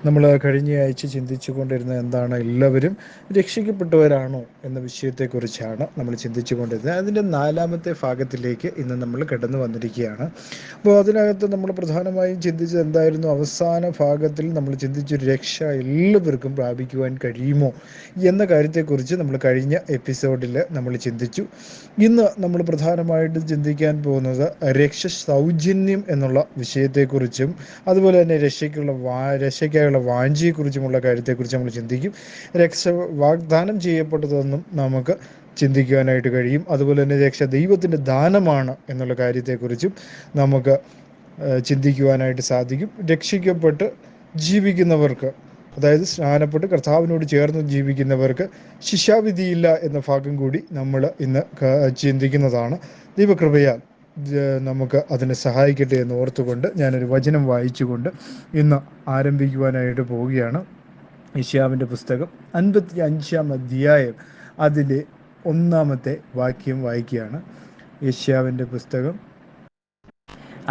നമ്മൾ കഴിഞ്ഞ ആഴ്ച ചിന്തിച്ചു കൊണ്ടിരുന്നത് എന്താണ്? എല്ലാവരും രക്ഷിക്കപ്പെട്ടവരാണോ എന്ന വിഷയത്തെക്കുറിച്ചാണ് നമ്മൾ ചിന്തിച്ചു കൊണ്ടിരുന്നത്. അതിൻ്റെ 4-ാമത്തെ ഭാഗത്തിലേക്ക് ഇന്ന് നമ്മൾ കടന്നു വന്നിരിക്കുകയാണ്. അപ്പോൾ അതിനകത്ത് നമ്മൾ പ്രധാനമായും ചിന്തിച്ചത് എന്തായിരുന്നു? അവസാന ഭാഗത്തിൽ നമ്മൾ ചിന്തിച്ചൊരു രക്ഷ എല്ലാവർക്കും പ്രാപിക്കുവാൻ കഴിയുമോ എന്ന കാര്യത്തെക്കുറിച്ച് നമ്മൾ കഴിഞ്ഞ എപ്പിസോഡിൽ നമ്മൾ ചിന്തിച്ചു. ഇന്ന് നമ്മൾ പ്രധാനമായിട്ടും ചിന്തിക്കാൻ പോകുന്നത് രക്ഷ സൗജന്യം എന്നുള്ള വിഷയത്തെക്കുറിച്ചും അതുപോലെ തന്നെ രക്ഷയ്ക്കായുള്ള വാഞ്ചയെക്കുറിച്ചുമുള്ള കാര്യത്തെക്കുറിച്ച് നമ്മൾ ചിന്തിക്കും. രക്ഷ വാഗ്ദാനം ചെയ്യപ്പെട്ടതെന്നും നമുക്ക് ചിന്തിക്കുവാനായിട്ട് കഴിയും. അതുപോലെ തന്നെ രക്ഷ ദൈവത്തിൻ്റെ ദാനമാണ് എന്നുള്ള കാര്യത്തെക്കുറിച്ചും നമുക്ക് ചിന്തിക്കുവാനായിട്ട് സാധിക്കും. രക്ഷിക്കപ്പെട്ട് ജീവിക്കുന്നവർക്ക്, അതായത് സ്നാനപ്പെട്ട് കർത്താവിനോട് ചേർന്ന് ജീവിക്കുന്നവർക്ക് ശിക്ഷാവിധിയില്ല എന്ന ഭാഗം കൂടി നമ്മൾ ഇന്ന് ചിന്തിക്കുന്നതാണ്. ദൈവകൃപയാൽ നമുക്ക് അതിനെ സഹായിക്കട്ടെ എന്ന് ഓർത്തുകൊണ്ട് ഞാനൊരു വചനം വായിച്ചുകൊണ്ട് ഇന്ന് ആരംഭിക്കുവാനായിട്ട് പോവുകയാണ്. യെശയ്യാവിൻ്റെ പുസ്തകം 55-ാം അധ്യായം അതിലെ 1-ാമത്തെ വാക്യം വായിക്കുകയാണ്. യെശയ്യാവിൻ്റെ പുസ്തകം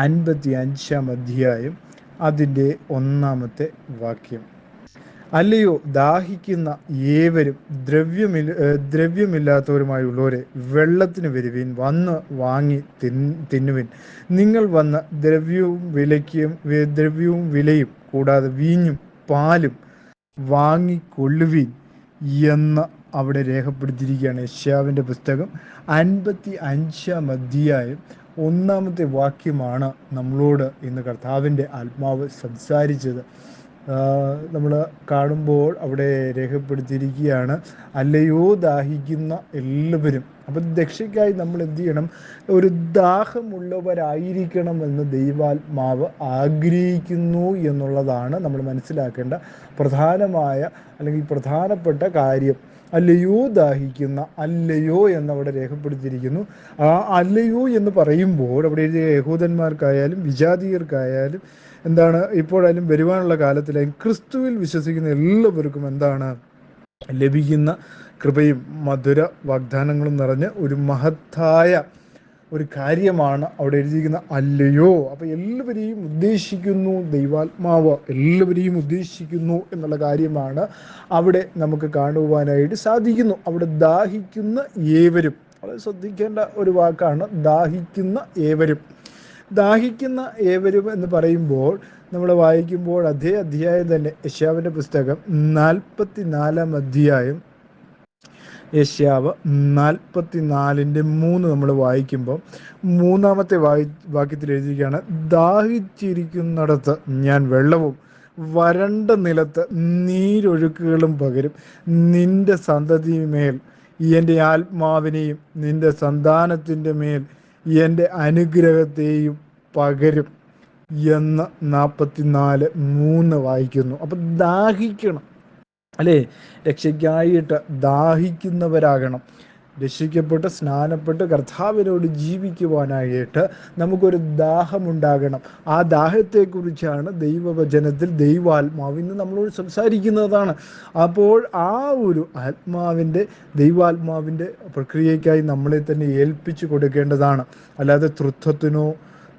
55-ാം അധ്യായം അതിൻ്റെ 1-ാമത്തെ വാക്യം. അല്ലയോ ദാഹിക്കുന്ന ഏവരും ദ്രവ്യമില്ലാത്തവരുമായുള്ളവരെ, വെള്ളത്തിന് വരുവിൻ, വന്ന് വാങ്ങി തിന്നുവിൻ. നിങ്ങൾ വന്ന് ദ്രവ്യവും വിലയും കൂടാതെ വീഞ്ഞും പാലും വാങ്ങിക്കൊള്ളുവിൻ എന്ന് അവിടെ രേഖപ്പെടുത്തിയിരിക്കുകയാണ്. യെശയ്യാവിൻ്റെ പുസ്തകം 55-ാം അധ്യായം 1-ാമത്തെ വാക്യമാണ് നമ്മളോട് ഇന്ന് കർത്താവിൻ്റെ ആത്മാവ് സംസാരിച്ചത്. നമ്മൾ കാണുമ്പോൾ അവിടെ രേഖപ്പെടുത്തിയിരിക്കുകയാണ്, അല്ലയോ ദാഹിക്കുന്ന എല്ലാവരും. അപ്പം രക്ഷയ്ക്കായി നമ്മൾ എന്ത് ചെയ്യണം? ഒരു ദാഹമുള്ളവരായിരിക്കണമെന്ന് ദൈവാത്മാവ് ആഗ്രഹിക്കുന്നു എന്നുള്ളതാണ് നമ്മൾ മനസ്സിലാക്കേണ്ട പ്രധാനപ്പെട്ട കാര്യം. അല്ലയോ ദാഹിക്കുന്ന, അല്ലയോ എന്നവിടെ രേഖപ്പെടുത്തിയിരിക്കുന്നു. ആ അല്ലയോ എന്ന് പറയുമ്പോൾ അവിടെ യഹൂദന്മാർക്കായാലും വിജാതീയർക്കായാലും എന്താണ്, ഇപ്പോഴായാലും വരുവാനുള്ള കാലത്തിലായാലും ക്രിസ്തുവിൽ വിശ്വസിക്കുന്ന എല്ലാവർക്കും എന്താണ് ലഭിക്കുന്ന കൃപയും മധുര വാഗ്ദാനങ്ങളും നിറഞ്ഞ് ഒരു മഹത്തായ ഒരു കാര്യമാണ് അവിടെ എഴുതിയിരിക്കുന്ന അല്ലയോ. അപ്പോൾ എല്ലാവരെയും ഉദ്ദേശിക്കുന്നു ദൈവാത്മാവ്, എല്ലാവരെയും ഉദ്ദേശിക്കുന്നു എന്നുള്ള കാര്യമാണ് അവിടെ നമുക്ക് കാണുവാനായിട്ട് സാധിക്കുന്നു. അവിടെ ദാഹിക്കുന്ന ഏവരും, വളരെ ശ്രദ്ധിക്കേണ്ട ഒരു വാക്കാണ് ദാഹിക്കുന്ന ഏവരും. ദാഹിക്കുന്ന ഏവരും എന്ന് പറയുമ്പോൾ നമ്മൾ വായിക്കുമ്പോൾ അതേ അധ്യായം തന്നെ യെശയ്യാവിൻ്റെ പുസ്തകം 44-ാം അധ്യായം, യെശയ്യാവ് 44-3 നമ്മൾ വായിക്കുമ്പോൾ 3-ാമത്തെ വാക്യത്തിൽ എഴുതിയിരിക്കുകയാണ്, ദാഹിച്ചിരിക്കുന്നിടത്ത് ഞാൻ വെള്ളവും വരണ്ട നിലത്ത് നീരൊഴുക്കുകളും പകരും. നിന്റെ സന്തതിമേൽ എൻ്റെ ആത്മാവിനെയും നിന്റെ സന്താനത്തിൻ്റെ മേൽ എൻ്റെ അനുഗ്രഹത്തെയും പകരും എന്ന് 44:3 വായിക്കുന്നു. അപ്പം ദാഹിക്കണം, അല്ലേ? രക്ഷയ്ക്കായിട്ട് ദാഹിക്കുന്നവരാകണം. രക്ഷിക്കപ്പെട്ട് സ്നാനപ്പെട്ട് കർത്താവിനോട് ജീവിക്കുവാനായിട്ട് നമുക്കൊരു ദാഹമുണ്ടാകണം. ആ ദാഹത്തെക്കുറിച്ചാണ് ദൈവവചനത്തിൽ ദൈവാത്മാവ് ഇന്ന് നമ്മളോട് സംസാരിക്കുന്നതാണ്. അപ്പോൾ ആ ഒരു ദൈവാത്മാവിൻ്റെ പ്രക്രിയയ്ക്കായി നമ്മളെ തന്നെ ഏൽപ്പിച്ചു കൊടുക്കേണ്ടതാണ്. അല്ലാതെ തൃത്വത്തിനോ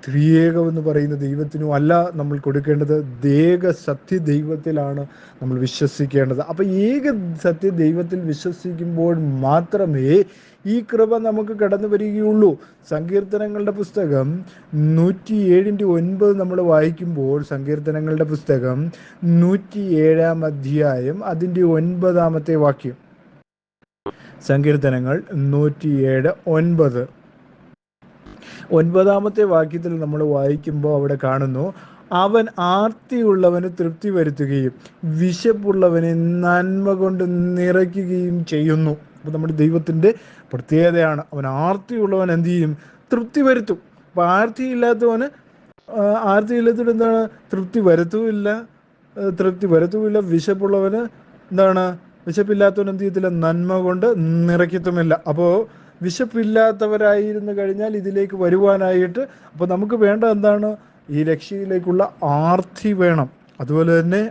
ത്രിയേകമെന്ന് പറയുന്ന ദൈവത്തിനും അല്ല നമ്മൾ കൊടുക്കേണ്ടത്. ഏക സത്യ ദൈവത്തിലാണ് നമ്മൾ വിശ്വസിക്കേണ്ടത്. അപ്പം ഏക സത്യ ദൈവത്തിൽ വിശ്വസിക്കുമ്പോൾ മാത്രമേ ഈ കൃപ നമുക്ക് കടന്നു വരികയുള്ളൂ. സങ്കീർത്തനങ്ങളുടെ പുസ്തകം 107:9 നമ്മൾ വായിക്കുമ്പോൾ, സങ്കീർത്തനങ്ങളുടെ പുസ്തകം 107-ാം അധ്യായം അതിൻ്റെ 9-ാമത്തെ വാക്യം. സങ്കീർത്തനങ്ങൾ 107:9. 9-ാമത്തെ വാക്യത്തിൽ നമ്മൾ വായിക്കുമ്പോൾ അവിടെ കാണുന്നു, അവൻ ആർത്തിയുള്ളവന് തൃപ്തി വരുത്തുകയും വിശപ്പുള്ളവനെ നന്മ കൊണ്ട് നിറയ്ക്കുകയും ചെയ്യുന്നു. അപ്പോൾ നമ്മുടെ ദൈവത്തിൻ്റെ പ്രത്യേകതയാണ്, അവൻ ആർത്തിയുള്ളവൻ എന്ത് ചെയ്യും? തൃപ്തി വരുത്തും. അപ്പോൾ ആർത്തിയില്ലാത്തവന് എന്താണ്? തൃപ്തി വരുത്തുമില്ല. വിശപ്പുള്ളവന് എന്താണ്? വിശപ്പില്ലാത്തവൻ എന്ത് ചെയ്യത്തില്ല? നന്മ കൊണ്ട് നിറയ്ക്കത്തുമില്ല. അപ്പോൾ വിശപ്പില്ലാത്തവരായിരുന്നു കഴിഞ്ഞാൽ ഇതിലേക്ക് വരുവാനായിട്ട് അപ്പോൾ നമുക്ക് വേണ്ട എന്താണ്? ഈ രക്ഷയിലേക്കുള്ള ആർത്തി വേണം. അതുപോലെ തന്നെ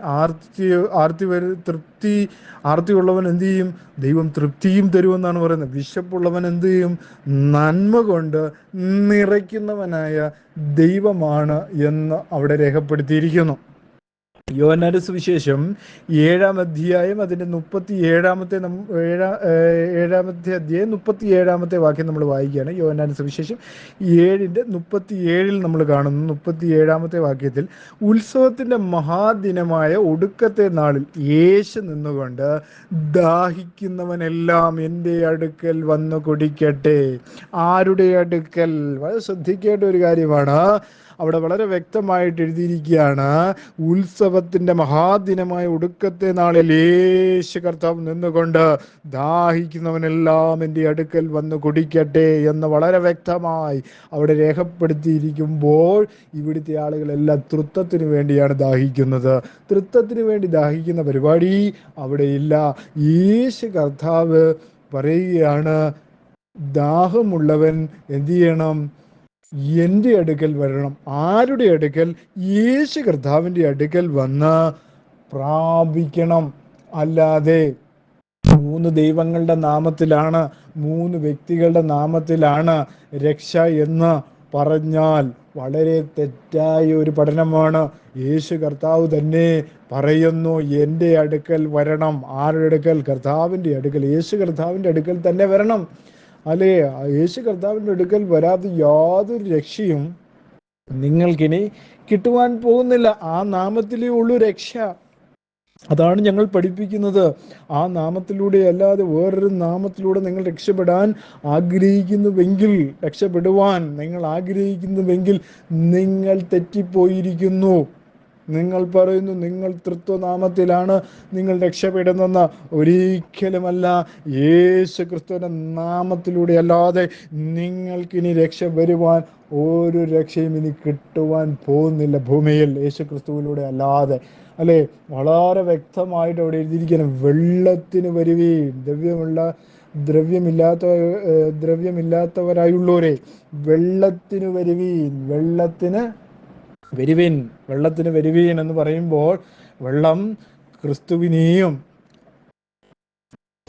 ആർത്തിയുള്ളവൻ എന്ത് ചെയ്യും? ദൈവം തൃപ്തിയും തരുമെന്നാണ് പറയുന്നത്. വിശപ്പുള്ളവൻ എന്ത് ചെയ്യും? നന്മ കൊണ്ട് നിറയ്ക്കുന്നവനായ ദൈവമാണ് എന്ന് അവിടെ രേഖപ്പെടുത്തിയിരിക്കുന്നു. യോഹന്നാന്റെ സുവിശേഷം 7-ാം അധ്യായം അതിൻ്റെ 37-ാമത്തെ ഏഴാമത്തെ അധ്യായം 37-ാമത്തെ വാക്യം നമ്മൾ വായിക്കുകയാണ്. യോഹന്നാന്റെ സുവിശേഷം 7-ന്റെ 37 നമ്മൾ കാണുന്നു. 37-ാമത്തെ വാക്യത്തിൽ, ഉത്സവത്തിൻ്റെ മഹാദിനമായ ഒടുക്കത്തെ നാളിൽ യേശു നിന്നുകൊണ്ട്, ദാഹിക്കുന്നവനെല്ലാം എൻ്റെ അടുക്കൽ വന്നു കുടിക്കട്ടെ. ആരുടെ അടുക്കൽ? വളരെ ശ്രദ്ധിക്കേണ്ട ഒരു കാര്യമാണ്. അവിടെ വളരെ വ്യക്തമായിട്ട് എഴുതിയിരിക്കുകയാണ്, ഉത്സവത്തിൻ്റെ മഹാദിനമായ ഒടുക്കത്തെ നാളിൽ യേശു കർത്താവ് നിന്നുകൊണ്ട്, ദാഹിക്കുന്നവനെല്ലാം എൻ്റെ അടുക്കൽ വന്ന് കുടിക്കട്ടെ എന്ന് വളരെ വ്യക്തമായി അവിടെ രേഖപ്പെടുത്തിയിരിക്കുമ്പോൾ, ഇവിടുത്തെ ആളുകളെല്ലാം തൃത്വത്തിന് വേണ്ടിയാണ് ദാഹിക്കുന്നത്. തൃത്വത്തിന് വേണ്ടി ദാഹിക്കുന്ന പരിപാടി അവിടെ ഇല്ല. യേശു കർത്താവ് പറയുകയാണ്, ദാഹമുള്ളവൻ എന്ത് ചെയ്യണം? എൻ്റെ അടുക്കൽ വരണം. ആരുടെ അടുക്കൽ? യേശു കർത്താവിൻ്റെ അടുക്കൽ വന്ന് പ്രാപിക്കണം. അല്ലാതെ 3 ദൈവങ്ങളുടെ നാമത്തിലാണ്, 3 വ്യക്തികളുടെ നാമത്തിലാണ് രക്ഷ എന്ന് പറഞ്ഞാൽ വളരെ തെറ്റായ ഒരു പഠനമാണ്. യേശു കർത്താവ് തന്നെ പറയുന്നു, എൻ്റെ അടുക്കൽ വരണം. ആരുടെ അടുക്കൽ? കർത്താവിൻ്റെ അടുക്കൽ. യേശു കർത്താവിൻ്റെ അടുക്കൽ തന്നെ വരണം. അല്ലേ? യേശു കർത്താവിൻ്റെ അടുക്കൽ വരാതെ യാതൊരു രക്ഷയും നിങ്ങൾക്കിനി കിട്ടുവാൻ പോകുന്നില്ല. ആ നാമത്തിലേ ഉള്ളൂ രക്ഷ. അതാണ് ഞങ്ങൾ പഠിപ്പിക്കുന്നത്. ആ നാമത്തിലൂടെ അല്ലാതെ വേറൊരു നാമത്തിലൂടെ നിങ്ങൾ രക്ഷപ്പെടാൻ ആഗ്രഹിക്കുന്നുവെങ്കിൽ, രക്ഷപ്പെടുവാൻ നിങ്ങൾ ആഗ്രഹിക്കുന്നുവെങ്കിൽ നിങ്ങൾ തെറ്റിപ്പോയിരിക്കുന്നു. നിങ്ങൾ പറയുന്നു നിങ്ങൾ തൃത്വനാമത്തിലാണ് നിങ്ങൾ രക്ഷപ്പെടുന്നെന്ന്. ഒരിക്കലുമല്ല. യേശു ക്രിസ്തുവിൻ്റെ നാമത്തിലൂടെ അല്ലാതെ നിങ്ങൾക്കിനി രക്ഷ വരുവാൻ ഒരു രക്ഷയും ഇനി കിട്ടുവാൻ പോകുന്നില്ല ഭൂമിയിൽ, യേശു ക്രിസ്തുവിലൂടെ അല്ലാതെ. അല്ലേ? വളരെ വ്യക്തമായിട്ട് അവിടെ എഴുതിയിരിക്കണം, വെള്ളത്തിന് വരുവീൻ. ദ്രവ്യമില്ലാത്തവരായുള്ളവരെ വെള്ളത്തിന് വരുവീൻ. വെള്ളത്തിന് വരുവീൻ എന്ന് പറയുമ്പോൾ, വെള്ളം ക്രിസ്തുവിനെയും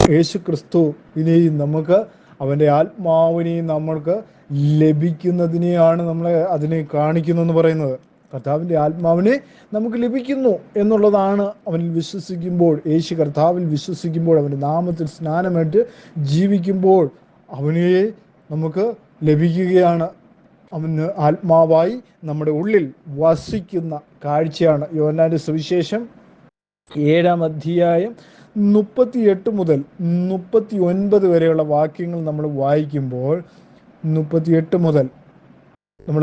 യേശു ക്രിസ്തുവിനെയും നമുക്ക്, അവൻ്റെ ആത്മാവിനെയും നമ്മൾക്ക് ലഭിക്കുന്നതിനെയാണ് നമ്മൾ അതിനെ കാണിക്കുന്നു പറയുന്നത്. കർത്താവിൻ്റെ ആത്മാവിനെ നമുക്ക് ലഭിക്കുന്നു എന്നുള്ളതാണ് അവനിൽ വിശ്വസിക്കുമ്പോൾ, യേശു കർത്താവിൽ വിശ്വസിക്കുമ്പോൾ, അവൻ്റെ നാമത്തിൽ സ്നാനമേറ്റ് ജീവിക്കുമ്പോൾ അവനെ നമുക്ക് ലഭിക്കുകയാണ്. അവന് ആത്മാവായി നമ്മുടെ ഉള്ളിൽ വസിക്കുന്ന കാഴ്ചയാണ്. യോഹന്നാന്റെ സുവിശേഷം 7-ാം അധ്യായം 38 മുതൽ 39 വരെയുള്ള വാക്യങ്ങൾ നമ്മൾ വായിക്കുമ്പോൾ, 38 മുതൽ നമ്മൾ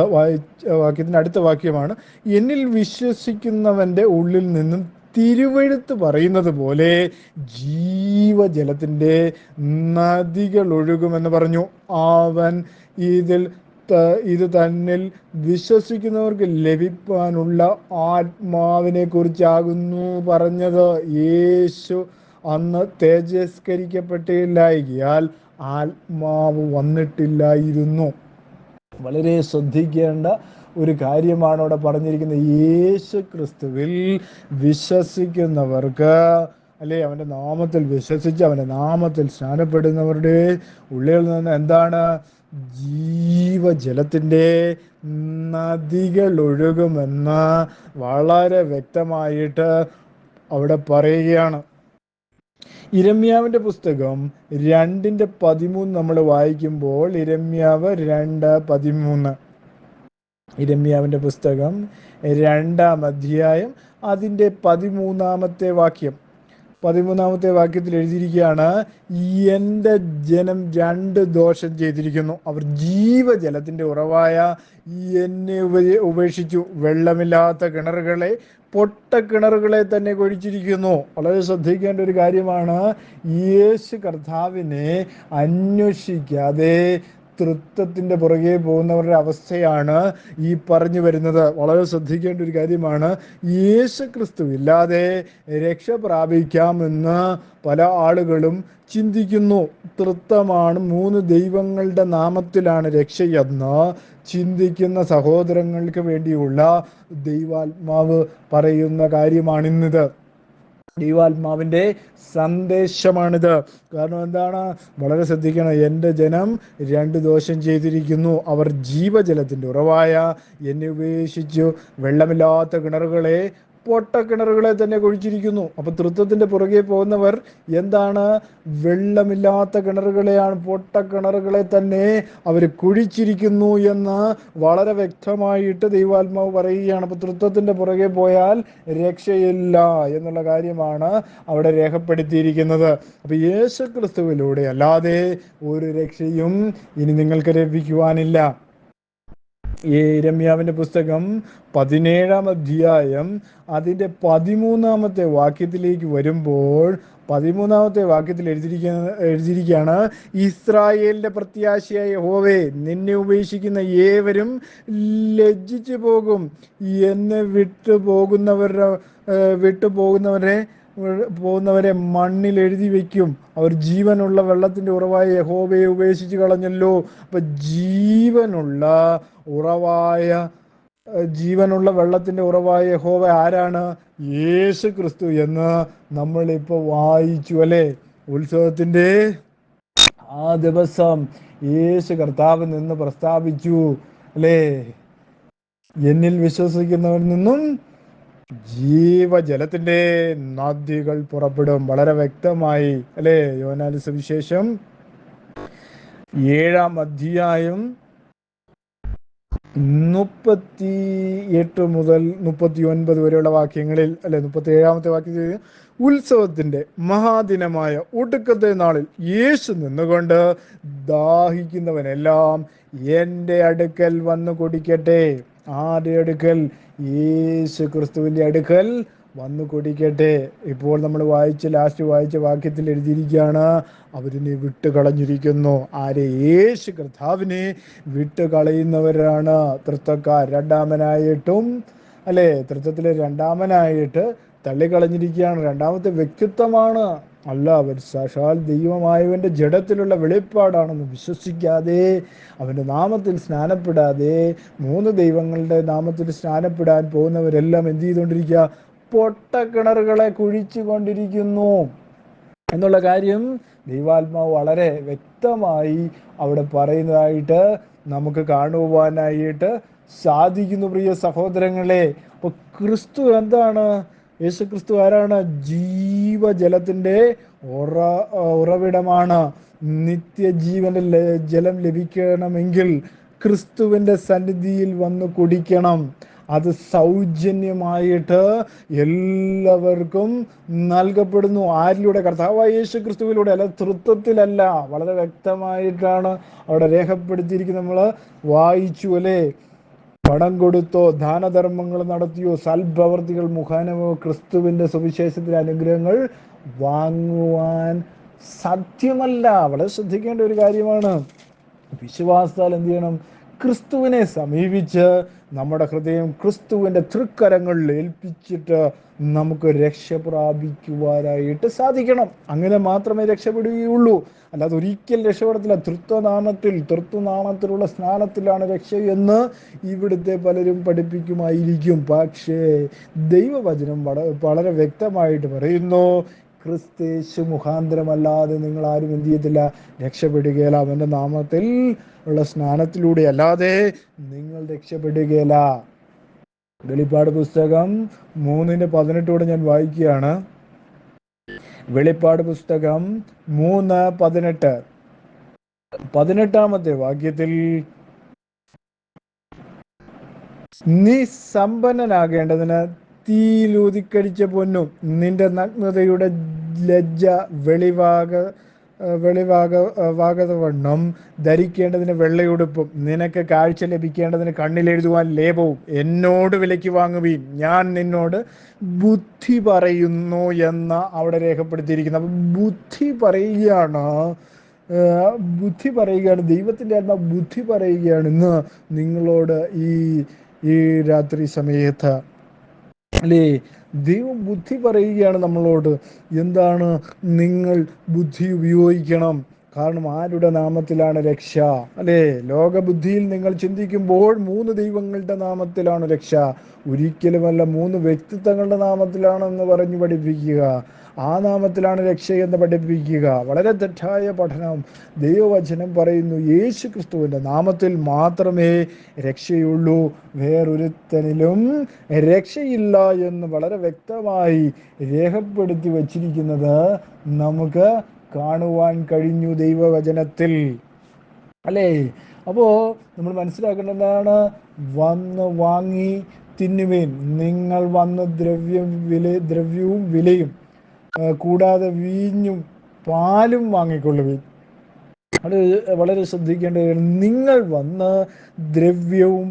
വാക്യത്തിൻ്റെ അടുത്ത വാക്യമാണ്, എന്നിൽ വിശ്വസിക്കുന്നവൻ്റെ ഉള്ളിൽ നിന്നും തിരുവെഴുത്ത് പറയുന്നത് പോലെ ജീവജലത്തിൻ്റെ നദികൾ ഒഴുകുമെന്ന് പറഞ്ഞു. അവൻ ഇത് തന്നിൽ വിശ്വസിക്കുന്നവർക്ക് ലഭിക്കാനുള്ള ആത്മാവിനെ കുറിച്ചാകുന്നു പറഞ്ഞത്. യേശു അന്ന് തേജസ്കരിക്കപ്പെട്ടില്ലായകയാൽ ആത്മാവ് വന്നിട്ടില്ലായിരുന്നു. വളരെ ശ്രദ്ധിക്കേണ്ട ഒരു കാര്യമാണ് അവിടെ പറഞ്ഞിരിക്കുന്നത്. യേശു ക്രിസ്തുവിൽ വിശ്വസിക്കുന്നവർക്ക്, അല്ലെ, അവൻ്റെ നാമത്തിൽ വിശ്വസിച്ച് അവൻ്റെ നാമത്തിൽ സ്നാനപ്പെടുന്നവരുടെ ഉള്ളിൽ നിന്ന് എന്താണ്? ജീവജലത്തിൻ്റെ നദികൾ ഒഴുകുമെന്ന് വളരെ വ്യക്തമായിട്ട് അവിടെ പറയുകയാണ്. യിരെമ്യാവിൻ്റെ പുസ്തകം 2:13 നമ്മൾ വായിക്കുമ്പോൾ, യിരെമ്യാവ് 2:13, യിരെമ്യാവിൻ്റെ പുസ്തകം 2-ാം അധ്യായം അതിൻ്റെ 13-ാമത്തെ വാക്യം. 13-ാമത്തെ വാക്യത്തിൽ എഴുതിയിരിക്കുകയാണ്, എൻ്റെ ജനം 2 ദോഷം ചെയ്തിരിക്കുന്നു. അവർ ജീവജലത്തിൻ്റെ ഉറവായ എന്നെ ഉപേക്ഷിച്ചു, വെള്ളമില്ലാത്ത കിണറുകളെ, പൊട്ടക്കിണറുകളെ തന്നെ കുഴിച്ചിരിക്കുന്നു. വളരെ ശ്രദ്ധിക്കേണ്ട ഒരു കാര്യമാണ്. യേശു കർത്താവിനെ അന്വേഷിക്കാതെ തൃത്വത്തിൻ്റെ പുറകെ പോകുന്നവരുടെ അവസ്ഥയാണ് ഈ പറഞ്ഞു വരുന്നത്. വളരെ ശ്രദ്ധിക്കേണ്ട ഒരു കാര്യമാണ്. യേശു ക്രിസ്തു ഇല്ലാതെ രക്ഷ പ്രാപിക്കാമെന്ന് പല ആളുകളും ചിന്തിക്കുന്നു. തൃത്വമാണ്, 3 ദൈവങ്ങളുടെ നാമത്തിലാണ് രക്ഷയെന്ന് ചിന്തിക്കുന്ന സഹോദരങ്ങൾക്ക് വേണ്ടിയുള്ള ദൈവാത്മാവ് പറയുന്ന കാര്യമാണിന്നത്. ദൈവാത്മാവിൻ്റെ സന്ദേശമാണിത്. കാരണം എന്താണ്? വളരെ ശ്രദ്ധിക്കണം. എൻ്റെ ജനം 2 ദോഷം ചെയ്തിരിക്കുന്നു. അവർ ജീവജലത്തിൻ്റെ ഉറവായ എന്നെ ഉപേക്ഷിച്ചു, വെള്ളമില്ലാത്ത കിണറുകളെ, പൊട്ടക്കിണറുകളെ തന്നെ കുഴിച്ചിരിക്കുന്നു. അപ്പൊ തൃത്വത്തിന്റെ പുറകെ പോകുന്നവർ എന്താണ്? വെള്ളമില്ലാത്ത കിണറുകളെയാണ്, പൊട്ടക്കിണറുകളെ തന്നെ അവർ കുഴിച്ചിരിക്കുന്നു എന്ന് വളരെ വ്യക്തമായിട്ട് ദൈവാത്മാവ് പറയുകയാണ്. അപ്പൊ തൃത്വത്തിന്റെ പുറകെ പോയാൽ രക്ഷയില്ല എന്നുള്ള കാര്യമാണ് അവിടെ രേഖപ്പെടുത്തിയിരിക്കുന്നത്. അപ്പൊ യേശുക്രിസ്തുവിലൂടെ അല്ലാതെ ഒരു രക്ഷയും ഇനി നിങ്ങൾക്ക് ലഭിക്കുവാനില്ല. യിരെമ്യാവിന്റെ പുസ്തകം 17-ാം അധ്യായം അതിൻ്റെ 13-ാമത്തെ വാക്യത്തിലേക്ക് വരുമ്പോൾ 13-ാമത്തെ വാക്യത്തിൽ എഴുതിയിരിക്കുകയാണ്, ഇസ്രായേലിന്റെ പ്രത്യാശയായ യഹോവേ, നിന്നെ ഉപേക്ഷിക്കുന്ന ഏവരും ലജ്ജിച്ചു പോകും. എന്നെ പോകുന്നവരെ മണ്ണിൽ എഴുതി വയ്ക്കും. അവർ ജീവനുള്ള വെള്ളത്തിന്റെ ഉറവായ യഹോവയെ ഉപേക്ഷിച്ച് കളഞ്ഞല്ലോ. അപ്പൊ ജീവനുള്ള വെള്ളത്തിന്റെ ഉറവായ യഹോവ ആരാണ്? യേശു ക്രിസ്തു എന്ന് നമ്മളിപ്പോൾ വായിച്ചു അല്ലേ? ഉത്സവത്തിന്റെ ആ ദിവസം യേശു കർത്താവ് നിന്ന് പ്രസ്താവിച്ചു അല്ലേ, എന്നിൽ വിശ്വസിക്കുന്നവരിൽ നിന്നും ജീവജലത്തിന്റെ നദികൾ പുറപ്പെടും. വളരെ വ്യക്തമായി അല്ലേ? യോഹന്നാന്റെ സുവിശേഷം 7-ാം അധ്യായം 38 മുതൽ 39 വരെയുള്ള വാക്യങ്ങളിൽ അല്ലെ, 37-ാമത്തെ വാക്യത്തിൽ, ഉത്സവത്തിന്റെ മഹാദിനമായ ഒടുക്കത്തെ നാളിൽ യേശു നിന്നുകൊണ്ട് ദാഹിക്കുന്നവനെല്ലാം എൻ്റെ അടുക്കൽ വന്നു കുടിക്കട്ടെ. ആരുടെ അടുക്കൽ? യേശു ക്രിസ്തുവിന്റെ അടുക്കൽ വന്നു കുടിക്കട്ടെ. ഇപ്പോൾ നമ്മൾ ലാസ്റ്റ് വായിച്ച വാക്യത്തിൽ എഴുതിയിരിക്കുകയാണ്, അവരിനെ വിട്ടുകളഞ്ഞിരിക്കുന്നു. ആരെ? യേശു കർത്താവിനെ വിട്ടുകളയുന്നവരാണ് തൃത്വക്കാർ. രണ്ടാമനായിട്ടും അല്ലേ, തൃത്വത്തിലെ രണ്ടാമനായിട്ട് തള്ളിക്കളഞ്ഞിരിക്കുകയാണ്. രണ്ടാമത്തെ വ്യക്തിത്വമാണ്. അല്ല, അവർ സാക്ഷാൽ ദൈവമായവന്റെ ജഡത്തിലുള്ള വെളിപ്പാടാണെന്ന് വിശ്വസിക്കാതെ, അവന്റെ നാമത്തിൽ സ്നാനപ്പെടാതെ, 3 ദൈവങ്ങളുടെ നാമത്തിൽ സ്നാനപ്പെടാൻ പോകുന്നവരെല്ലാം എന്ത് ചെയ്തുകൊണ്ടിരിക്കുക? പൊട്ടക്കിണറുകളെ കുഴിച്ചു കൊണ്ടിരിക്കുന്നു എന്നുള്ള കാര്യം ദൈവാത്മാവ് വളരെ വ്യക്തമായി അവിടെ പറയുന്നതായിട്ട് നമുക്ക് കാണുവാനായിട്ട് സാധിക്കുന്നു. പ്രിയ സഹോദരങ്ങളെ, അപ്പൊ ക്രിസ്തു എന്താണ്? യേശു ക്രിസ്തു ആരാണ്? ജീവജലത്തിന്റെ ഉറവിടമാണ്. നിത്യജീവന്റെ ജലം ലഭിക്കണമെങ്കിൽ ക്രിസ്തുവിന്റെ സന്നിധിയിൽ വന്ന് കുടിക്കണം. അത് സൗജന്യമായിട്ട് എല്ലാവർക്കും നൽകപ്പെടുന്നു. ആരിലൂടെ? കർത്താവായ യേശു ക്രിസ്തുവിലൂടെ, അല്ല തൃത്വത്തിലല്ല. വളരെ വ്യക്തമായിട്ടാണ് അവിടെ രേഖപ്പെടുത്തിയിരിക്കുന്നത്. നമ്മൾ വായിച്ചു അല്ലേ? പണം കൊടുത്തോ, ദാനധർമ്മങ്ങൾ നടത്തിയോ, സൽപ്രവർത്തികൾ മുഖാനമോ ക്രിസ്തുവിന്റെ സുവിശേഷത്തിന്റെ അനുഗ്രഹങ്ങൾ വാങ്ങുവാൻ സാധ്യമല്ല. വളരെ ശ്രദ്ധിക്കേണ്ട ഒരു കാര്യമാണ്. വിശ്വാസത്താൽ എന്ത് ചെയ്യണം? ക്രിസ്തുവിനെ സമീപിച്ച് നമ്മുടെ ഹൃദയം ക്രിസ്തുവിന്റെ തൃക്കരങ്ങളിൽ ഏൽപ്പിച്ചിട്ട് നമുക്ക് രക്ഷ പ്രാപിക്കുവാനായിട്ട് സാധിക്കണം. അങ്ങനെ മാത്രമേ രക്ഷപ്പെടുകയുള്ളൂ. അല്ലാതെ ഒരിക്കൽ രക്ഷപ്പെടത്തില്ല. തൃത്വനാമത്തിലുള്ള സ്നാനത്തിലാണ് രക്ഷ എന്ന് ഇവിടുത്തെ പലരും പഠിപ്പിക്കുമായിരിക്കും. പക്ഷേ ദൈവവചനം വളരെ വ്യക്തമായിട്ട് പറയുന്നു, ക്രിസ്തേശു മുഖാന്തരമല്ലാതെ നിങ്ങൾ ആരും എന്ത് ചെയ്യത്തില്ല? രക്ഷപ്പെടുകയില്ല. അവന്റെ നാമത്തിൽ ഉള്ള സ്നാനത്തിലൂടെ അല്ലാതെ നിങ്ങൾ രക്ഷപ്പെടുകയില്ല. വെളിപ്പാട് പുസ്തകം 3:18 ഞാൻ വായിക്കുകയാണ്. വെളിപ്പാട് പുസ്തകം 3:18 18-ാമത്തെ വാക്യത്തിൽ, നീ സമ്പന്നനാകേണ്ടതിന് തീയിലൂതിക്കടിച്ച പൊന്നും നിന്റെ നഗ്നതയുടെ ലജ്ജ വെളിവാകവണ്ണം ധരിക്കേണ്ടതിന് വെള്ളയുടുപ്പും നിനക്ക് കാഴ്ച ലഭിക്കേണ്ടതിന് കണ്ണിലെഴുതുവാൻ ലേപവും എന്നോട് വിലയ്ക്ക് വാങ്ങുവീൻ, ഞാൻ നിന്നോട് ബുദ്ധി പറയുന്നു എന്ന് അവിടെ രേഖപ്പെടുത്തിയിരിക്കുന്നു. അപ്പം ബുദ്ധി പറയുകയാണ് ദൈവത്തിൻ്റെ ആത്മാ ബുദ്ധി പറയുകയാണ് ഇന്ന് നിങ്ങളോട് ഈ രാത്രി സമയത്ത് അല്ലേ. ദൈവം ബുദ്ധി പറയുകയാണ് നമ്മളോട്. എന്താണ്? നിങ്ങൾ ബുദ്ധി ഉപയോഗിക്കണം. കാരണം ആരുടെ നാമത്തിലാണ് രക്ഷ? അല്ലേ? ലോകബുദ്ധിയിൽ നിങ്ങൾ ചിന്തിക്കുമ്പോൾ 3 ദൈവങ്ങളുടെ നാമത്തിലാണ് രക്ഷ, ഒരിക്കലുമല്ല 3 വ്യക്തിത്വങ്ങളുടെ നാമത്തിലാണെന്ന് പറഞ്ഞു പഠിപ്പിക്കുക. ആ നാമത്തിലാണ് രക്ഷയെന്ന് പഠിപ്പിക്കുക. വളരെ തെറ്റായ പഠനം. ദൈവവചനം പറയുന്നു യേശു ക്രിസ്തുവിൻ്റെ നാമത്തിൽ മാത്രമേ രക്ഷയുള്ളൂ, വേറൊരുത്തനിലും രക്ഷയില്ല എന്ന് വളരെ വ്യക്തമായി രേഖപ്പെടുത്തി വച്ചിരിക്കുന്നത് നമുക്ക് കാണുവാൻ കഴിഞ്ഞു ദൈവവചനത്തിൽ, അല്ലേ? അപ്പോൾ നമ്മൾ മനസ്സിലാക്കേണ്ടതാണ്, വന്ന് വാങ്ങി തിന്നുവേൻ, നിങ്ങൾ വന്ന് ദ്രവ്യവും വിലയും കൂടാതെ വീഞ്ഞും പാലും വാങ്ങിക്കൊള്ളുവിൻ. അത് വളരെ ശ്രദ്ധിക്കേണ്ട കാര്യം. നിങ്ങൾ വന്ന് ദ്രവ്യവും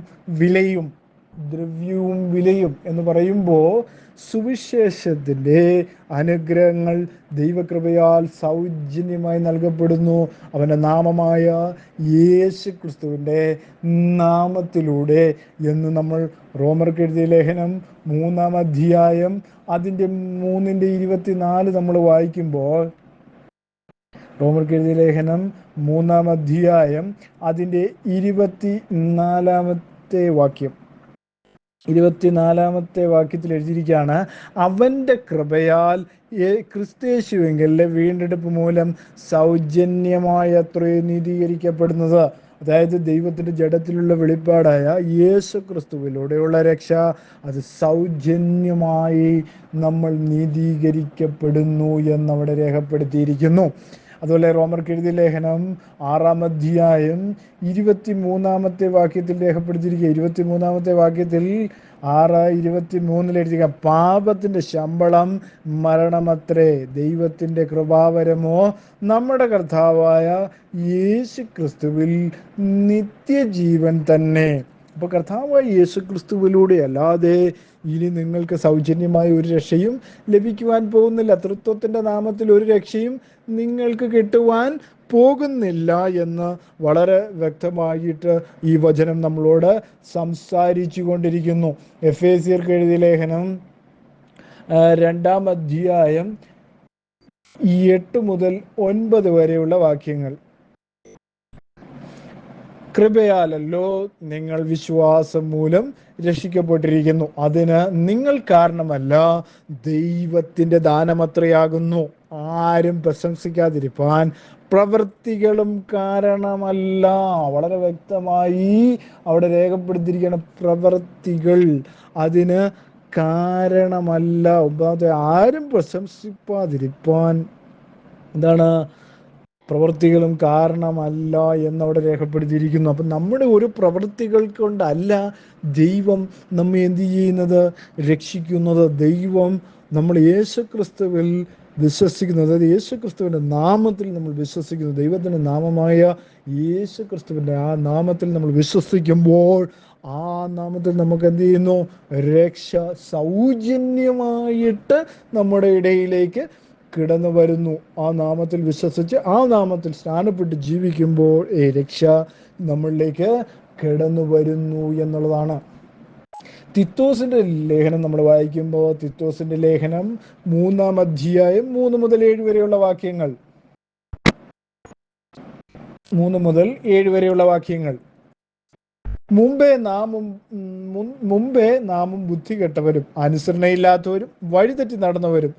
വിലയും എന്ന് പറയുമ്പോൾ സുവിശേഷത്തിൻ്റെ അനുഗ്രഹങ്ങൾ ദൈവകൃപയാൽ സൗജന്യമായി നൽകപ്പെടുന്നു. അവൻ്റെ നാമമായ യേശു ക്രിസ്തുവിൻ്റെ നാമത്തിലൂടെ എന്ന് നമ്മൾ റോമർക്ക് എഴുതിയ ലേഖനം 3-ാം അധ്യായം അതിൻ്റെ 3-ന്റെ-24 നമ്മൾ വായിക്കുമ്പോൾ, റോമർക്ക് എഴുതിയ ലേഖനം 3-ാം അധ്യായം അതിൻ്റെ 24-ാമത്തെ വാക്യം, 24-ാമത്തെ വാക്യത്തിൽ എഴുതിയിരിക്കുകയാണ്, അവൻ്റെ കൃപയാൽ ക്രിസ്തയേശുവിങ്കലിലെ വീണ്ടെടുപ്പ് മൂലം സൗജന്യമായത്രേ നീതീകരിക്കപ്പെടുന്നത്. അതായത് ദൈവത്തിൻ്റെ ജഡത്തിലുള്ള വെളിപ്പാടായ യേശു ക്രിസ്തുവിലൂടെയുള്ള രക്ഷ, അത് സൗജന്യമായി നമ്മൾ നീതീകരിക്കപ്പെടുന്നു എന്നവിടെ രേഖപ്പെടുത്തിയിരിക്കുന്നു. അതുപോലെ റോമർക്ക് എഴുതിയ ലേഖനം 6-ാം അധ്യായം 23-ാമത്തെ വാക്യത്തിൽ രേഖപ്പെടുത്തിയിരിക്കുക. 23-ാമത്തെ വാക്യത്തിൽ 6:23 എഴുതിയ, പാപത്തിൻ്റെ ശമ്പളം മരണമത്രേ, ദൈവത്തിൻ്റെ കൃപാവരമോ നമ്മുടെ കർത്താവായ യേശു ക്രിസ്തുവിൽ നിത്യജീവൻ തന്നെ. അപ്പോൾ കർത്താവായ യേശു ക്രിസ്തുവിലൂടെ അല്ലാതെ ഇനി നിങ്ങൾക്ക് സൗജന്യമായ ഒരു രക്ഷയും ലഭിക്കുവാൻ പോകുന്നില്ല. തൃത്വത്തിൻ്റെ നാമത്തിൽ ഒരു രക്ഷയും നിങ്ങൾക്ക് കിട്ടുവാൻ പോകുന്നില്ല എന്ന് വളരെ വ്യക്തമായിട്ട് ഈ വചനം നമ്മളോട് സംസാരിച്ചു കൊണ്ടിരിക്കുന്നു. എഫേസ്യർക്ക് എഴുതിയ ലേഖനം 2-ാം അധ്യായം 8 മുതൽ 9 വരെയുള്ള വാക്യങ്ങൾ, കൃപയാലല്ലോ നിങ്ങൾ വിശ്വാസം മൂലം രക്ഷിക്കപ്പെട്ടിരിക്കുന്നു, അതിന് നിങ്ങൾ കാരണമല്ല, ദൈവത്തിൻ്റെ ദാനമത്രയാകുന്നു, ആരും പ്രശംസിക്കാതിരിപ്പാൻ പ്രവൃത്തികളും കാരണമല്ല. വളരെ വ്യക്തമായി അവിടെ രേഖപ്പെടുത്തിയിരിക്കുകയാണ്, പ്രവൃത്തികൾ അതിന് കാരണമല്ല. ഒന്നാമത്തെ, ആരും പ്രശംസിക്കാതിരിപ്പാൻ എന്താണ്? പ്രവൃത്തികളും കാരണമല്ല എന്നവിടെ രേഖപ്പെടുത്തിയിരിക്കുന്നു. അപ്പം നമ്മുടെ ഒരു പ്രവൃത്തികൾ കൊണ്ടല്ല ദൈവം നമ്മെ എന്ത് ചെയ്യുന്നത്? രക്ഷിക്കുന്നത്. ദൈവം നമ്മൾ യേശുക്രിസ്തുവിൽ വിശ്വസിക്കുന്നത്, യേശുക്രിസ്തുവിൻ്റെ നാമത്തിൽ നമ്മൾ വിശ്വസിക്കുന്നു, ദൈവത്തിൻ്റെ നാമമായ യേശുക്രിസ്തുവിൻ്റെ ആ നാമത്തിൽ നമ്മൾ വിശ്വസിക്കുമ്പോൾ ആ നാമത്തിൽ നമുക്ക് എന്ത് ചെയ്യുന്നു? രക്ഷ സൗജന്യമായിട്ട് നമ്മുടെ ഇടയിലേക്ക് കിടന്നു വരുന്നു. ആ നാമത്തിൽ വിശ്വസിച്ച് ആ നാമത്തിൽ സ്നാനപ്പെട്ട് ജീവിക്കുമ്പോൾ രക്ഷ നമ്മളിലേക്ക് കിടന്നു വരുന്നു എന്നുള്ളതാണ്. തിത്തോസിൻ്റെ ലേഖനം നമ്മൾ വായിക്കുമ്പോൾ, തിത്തോസിൻ്റെ ലേഖനം 3-ാം അധ്യായം 3 മുതൽ 7 വരെയുള്ള വാക്യങ്ങൾ, 3 മുതൽ 7 വരെയുള്ള വാക്യങ്ങൾ, മുമ്പേ നാമും ബുദ്ധി കെട്ടവരും അനുസരണയില്ലാത്തവരും വഴിതെറ്റി നടന്നവരും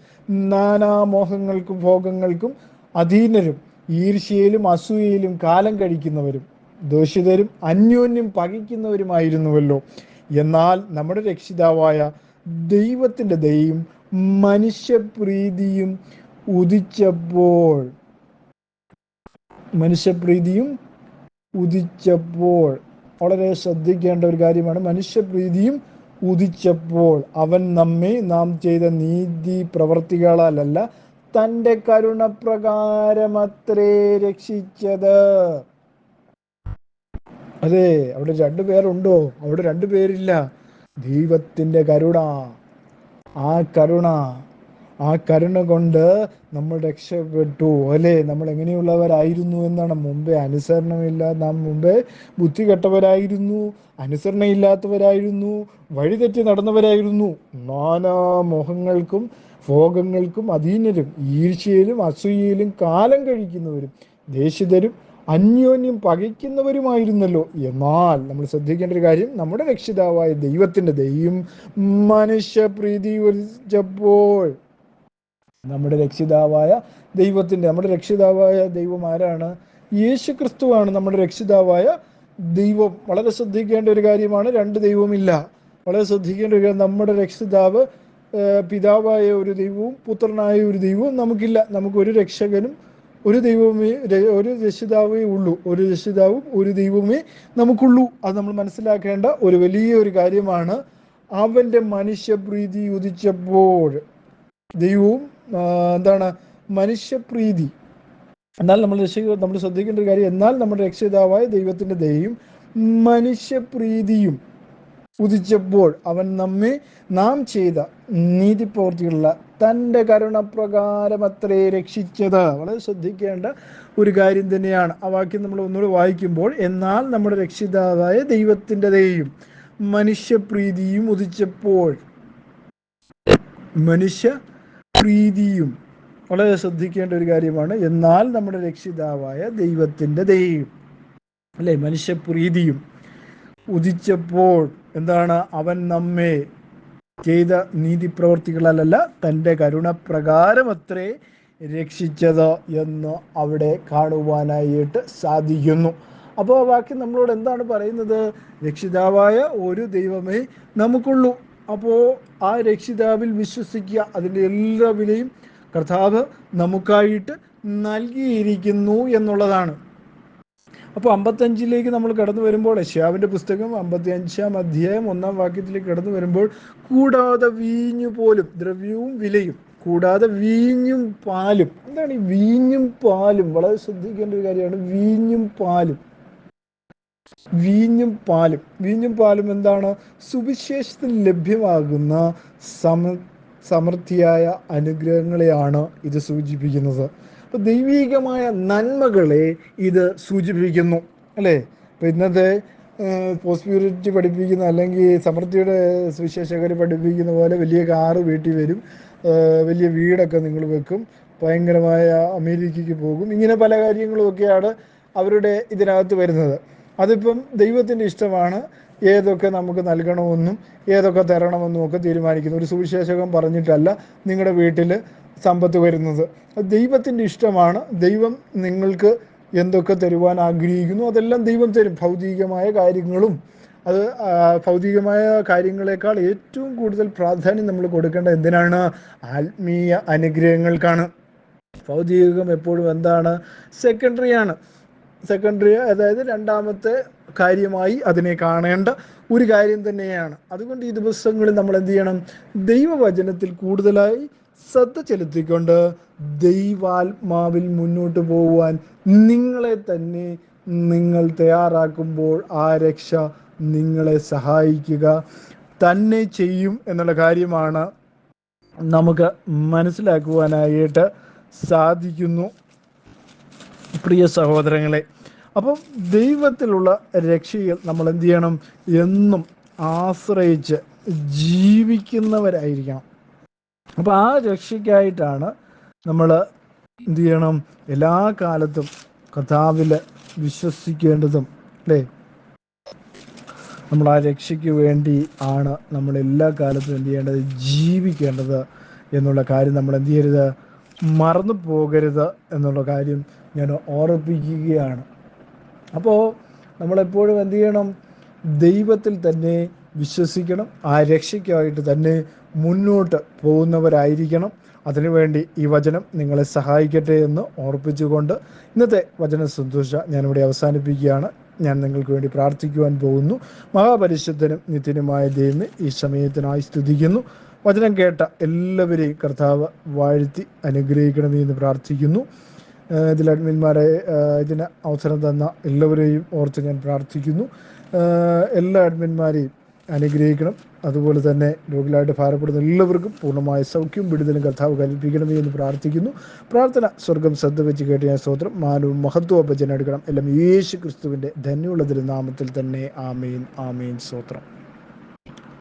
നാനാമോഹങ്ങൾക്കും ഭോഗങ്ങൾക്കും അധീനരും ഈർഷ്യയിലും അസൂയയിലും കാലം കഴിക്കുന്നവരും ദോഷിതരും അന്യോന്യം പകയ്ക്കുന്നവരുമായിരുന്നുവല്ലോ. എന്നാൽ നമ്മുടെ രക്ഷിതാവായ ദൈവത്തിൻ്റെ ദയയും മനുഷ്യപ്രീതിയും ഉദിച്ചപ്പോൾ വളരെ ശ്രദ്ധിക്കേണ്ട ഒരു കാര്യമാണ്. മനുഷ്യപ്രീതിയും ഉദിച്ചപ്പോൾ അവൻ നാം ചെയ്ത നീതി പ്രവർത്തികളല്ല, തൻ്റെ കരുണപ്രകാരമത്രേ രക്ഷിച്ചത്. അതെ, അവിടെ 2 പേരുണ്ടോ? അവിടെ 2 പേരില്ല. ദൈവത്തിൻ്റെ കരുണ, ആ കരുണ കൊണ്ട് നമ്മൾ രക്ഷപ്പെട്ടു, അല്ലേ? നമ്മൾ എങ്ങനെയുള്ളവരായിരുന്നു എന്നാണ്? മുമ്പേ നാം മുമ്പേ ബുദ്ധി കെട്ടവരായിരുന്നു, അനുസരണയില്ലാത്തവരായിരുന്നു, വഴിതെറ്റി നടന്നവരായിരുന്നു, നാനാമോഹങ്ങൾക്കും ഭോഗങ്ങൾക്കും അധീനരും ഈർഷ്യയിലും അസൂയയിലും കാലം കഴിക്കുന്നവരും ദേഷിതരും അന്യോന്യം പകയ്ക്കുന്നവരുമായിരുന്നല്ലോ. എന്നാൽ നമ്മൾ ശ്രദ്ധിക്കേണ്ട ഒരു കാര്യം, നമ്മുടെ രക്ഷിതാവായ ദൈവത്തിൻ്റെ ദയയും മനുഷ്യപ്രീതി ഉദിച്ചപ്പോൾ, നമ്മുടെ രക്ഷിതാവായ ദൈവം ആരാണ്? യേശു ക്രിസ്തുവാണ് നമ്മുടെ രക്ഷിതാവായ ദൈവം. വളരെ ശ്രദ്ധിക്കേണ്ട ഒരു കാര്യമാണ്, രണ്ട് ദൈവമില്ല. വളരെ ശ്രദ്ധിക്കേണ്ട ഒരു കാര്യം, നമ്മുടെ രക്ഷിതാവ് പിതാവായ ഒരു ദൈവവും പുത്രനായ ഒരു ദൈവവും നമുക്കില്ല. നമുക്കൊരു രക്ഷകനും ഒരു ദൈവമേ, ഒരു രക്ഷിതാവേ ഉള്ളൂ. ഒരു രക്ഷിതാവും ഒരു ദൈവമേ നമുക്കുള്ളൂ. അത് നമ്മൾ മനസ്സിലാക്കേണ്ട ഒരു വലിയൊരു കാര്യമാണ്. അവൻ്റെ മനുഷ്യപ്രീതി ഉദിച്ചപ്പോൾ, ദൈവവും മനുഷ്യപ്രീതി. എന്നാൽ നമ്മൾ ശ്രദ്ധിക്കേണ്ട ഒരു കാര്യം, എന്നാൽ നമ്മുടെ രക്ഷിതാവായ ദൈവത്തിൻ്റെ ദയയും മനുഷ്യപ്രീതിയും ഉദിച്ചപ്പോൾ അവൻ നാം ചെയ്ത നീതിപ്രവൃത്തികളിൽ തൻ്റെ കരുണപ്രകാരം അത്രേ രക്ഷിച്ചത്. വളരെ ശ്രദ്ധിക്കേണ്ട ഒരു കാര്യം തന്നെയാണ്. ആ വാക്യം നമ്മൾ ഒന്നുകൂടി വായിക്കുമ്പോൾ, എന്നാൽ നമ്മുടെ രക്ഷിതാവായ ദൈവത്തിൻ്റെ ദയയും മനുഷ്യപ്രീതിയും ഉദിച്ചപ്പോൾ, മനുഷ്യപ്രീതിയും വളരെ ശ്രദ്ധിക്കേണ്ട ഒരു കാര്യമാണ്. എന്നാൽ നമ്മുടെ രക്ഷിതാവായ ദൈവത്തിൻ്റെ ദയയും, അല്ലെ, മനുഷ്യപ്രീതിയും ഉദിച്ചപ്പോൾ അവൻ നമ്മെ ചെയ്ത നീതിപ്രവർത്തികളല്ല തൻ്റെ കരുണപ്രകാരം അത്രേ രക്ഷിച്ചത് എന്ന് അവിടെ കാണുവാനായിട്ട് സാധിക്കുന്നു. അപ്പോൾ ആ വാക്യം നമ്മളോട് എന്താണ് പറയുന്നത്? രക്ഷിതാവായ ഒരു ദൈവമേ നമുക്കുള്ളൂ. അപ്പോൾ ആ രക്ഷിതാവിൽ വിശ്വസിക്കുക. അതിൻ്റെ എല്ലാ വിലയും കർത്താവ് നമുക്കായിട്ട് നൽകിയിരിക്കുന്നു എന്നുള്ളതാണ്. അപ്പോൾ 55 നമ്മൾ കടന്നു വരുമ്പോൾ, യെശയ്യാവിൻ്റെ പുസ്തകം 55 അധ്യായം 1 വാക്യത്തിലേക്ക് കടന്നു വരുമ്പോൾ, കൂടാതെ വീഞ്ഞു പോലും, ദ്രവ്യവും വിലയും കൂടാതെ വീഞ്ഞും പാലും. എന്താണ് ഈ വീഞ്ഞും പാലും? വളരെ ശ്രദ്ധിക്കേണ്ട ഒരു കാര്യമാണ്. വീഞ്ഞും പാലും എന്താണ്? സുവിശേഷത്തിൽ ലഭ്യമാകുന്ന സമൃദ്ധിയായ അനുഗ്രഹങ്ങളെയാണ് ഇത് സൂചിപ്പിക്കുന്നത്. അപ്പോൾ ദൈവീകമായ നന്മകളെ ഇത് സൂചിപ്പിക്കുന്നു, അല്ലേ? അപ്പോൾ ഇന്നത്തെ പോസ്പിരിറ്റി പഠിപ്പിക്കുന്ന, അല്ലെങ്കിൽ സമൃദ്ധിയുടെ സുവിശേഷകർ പഠിപ്പിക്കുന്ന പോലെ വലിയ കാറ് വീട്ടിൽ വരും, വലിയ വീടൊക്കെ നിങ്ങൾ വെക്കും, ഭയങ്കരമായ അമേരിക്കയ്ക്ക് പോകും, ഇങ്ങനെ പല കാര്യങ്ങളുമൊക്കെയാണ് അവരുടെ ഇതിനകത്ത് വരുന്നത്. അതിപ്പം ദൈവത്തിൻ്റെ ഇഷ്ടമാണ് ഏതൊക്കെ നമുക്ക് നൽകണമെന്നും ഏതൊക്കെ തരണമെന്നും ഒക്കെ തീരുമാനിക്കുന്നു. ഒരു സുവിശേഷകൻ പറഞ്ഞിട്ടല്ല നിങ്ങളുടെ വീട്ടിൽ സമ്പത്ത് വരുന്നത്. ദൈവത്തിൻ്റെ ഇഷ്ടമാണ്. ദൈവം നിങ്ങൾക്ക് എന്തൊക്കെ തരുവാൻ ആഗ്രഹിക്കുന്നു അതെല്ലാം ദൈവം തരും. ഭൗതികമായ കാര്യങ്ങളും, അത് ഭൗതികമായ കാര്യങ്ങളെക്കാൾ ഏറ്റവും കൂടുതൽ പ്രാധാന്യം നമ്മൾ കൊടുക്കേണ്ടത് എന്തിനാണ്? ആത്മീയ അനുഗ്രഹങ്ങൾക്കാണ്. ഭൗതികം എപ്പോഴും സെക്കൻഡറി, അതായത് രണ്ടാമത്തെ കാര്യമായി അതിനെ കാണേണ്ട ഒരു കാര്യം തന്നെയാണ്. അതുകൊണ്ട് ഈ ദിവസങ്ങളിൽ നമ്മൾ എന്ത് ചെയ്യണം? ദൈവവചനത്തിൽ കൂടുതലായി ശ്രദ്ധ ചെലുത്തിക്കൊണ്ട് ദൈവാത്മാവിൽ മുന്നോട്ട് പോകുവാൻ നിങ്ങളെ തന്നെ നിങ്ങൾ തയ്യാറാക്കുമ്പോൾ ആ രക്ഷ നിങ്ങളെ സഹായിക്കുക തന്നെ ചെയ്യും എന്നുള്ള കാര്യമാണ് നമുക്ക് മനസ്സിലാക്കുവാനായിട്ട് സാധിക്കുന്നു, പ്രിയ സഹോദരങ്ങളെ. അപ്പം ദൈവത്തിലുള്ള രക്ഷയിൽ നമ്മൾ എന്ത് ചെയ്യണം? എന്നും ആശ്രയിച്ച് ജീവിക്കുന്നവരായിരിക്കണം. അപ്പോൾ ആ രക്ഷയ്ക്കായിട്ടാണ് നമ്മൾ എന്ത് ചെയ്യണം? എല്ലാ കാലത്തും കർത്താവിൽ വിശ്വസിക്കേണ്ടതും, അല്ലേ? നമ്മൾ ആ രക്ഷയ്ക്ക് വേണ്ടി ആണ് നമ്മൾ എല്ലാ കാലത്തും എന്ത് ചെയ്യേണ്ടത്? ജീവിക്കേണ്ടത് എന്നുള്ള കാര്യം നമ്മൾ എന്ത് ചെയ്യരുത്? മറന്നു പോകരുത് എന്നുള്ള കാര്യം ഞാൻ ഓർമ്മിപ്പിക്കുകയാണ്. അപ്പോൾ നമ്മളെപ്പോഴും എന്ത് ചെയ്യണം? ദൈവത്തിൽ തന്നെ വിശ്വസിക്കണം. ആ രക്ഷയ്ക്കായിട്ട് തന്നെ മുന്നോട്ട് പോകുന്നവരായിരിക്കണം. അതിനുവേണ്ടി ഈ വചനം നിങ്ങളെ സഹായിക്കട്ടെ എന്ന് ഓർപ്പിച്ചുകൊണ്ട് ഇന്നത്തെ വചന സന്തോഷ ഞാനിവിടെ അവസാനിപ്പിക്കുകയാണ്. ഞാൻ നിങ്ങൾക്ക് വേണ്ടി പ്രാർത്ഥിക്കുവാൻ പോകുന്നു. മഹാപരിശുദ്ധനും നിത്യനുമായ ദൈവമേ, ഈ സമയത്തിനായി സ്തുതിക്കുന്നു. വചനം കേട്ട എല്ലാവരെയും കർത്താവ് വാഴ്ത്തി അനുഗ്രഹിക്കണമേ എന്ന് പ്രാർത്ഥിക്കുന്നു. ഇതിൽ അഡ്മിന്മാരെ ഇതിന് അവസരം തന്ന എല്ലാവരെയും ഓർത്ത് ഞാൻ പ്രാർത്ഥിക്കുന്നു. എല്ലാ അഡ്മിന്മാരെയും അനുഗ്രഹിക്കണം. അതുപോലെ തന്നെ രോഗികളായിട്ട് ഭാരപ്പെടുന്ന എല്ലാവർക്കും പൂർണ്ണമായ സൗഖ്യവും വിടുതലും കർത്താവ് കൽപ്പിക്കണമേ എന്ന് പ്രാർത്ഥിക്കുന്നു. പ്രാർത്ഥന സ്വർഗം ശ്രദ്ധ വെച്ച് കേട്ട് ഞാൻ സ്തോത്രം, മാനവും മഹത്വം ഭജന എടുക്കണം. എല്ലാം യേശു ക്രിസ്തുവിൻ്റെ ധന്യമുള്ള നാമത്തിൽ തന്നെ. ആമേൻ, ആമേൻ, സ്തോത്രം.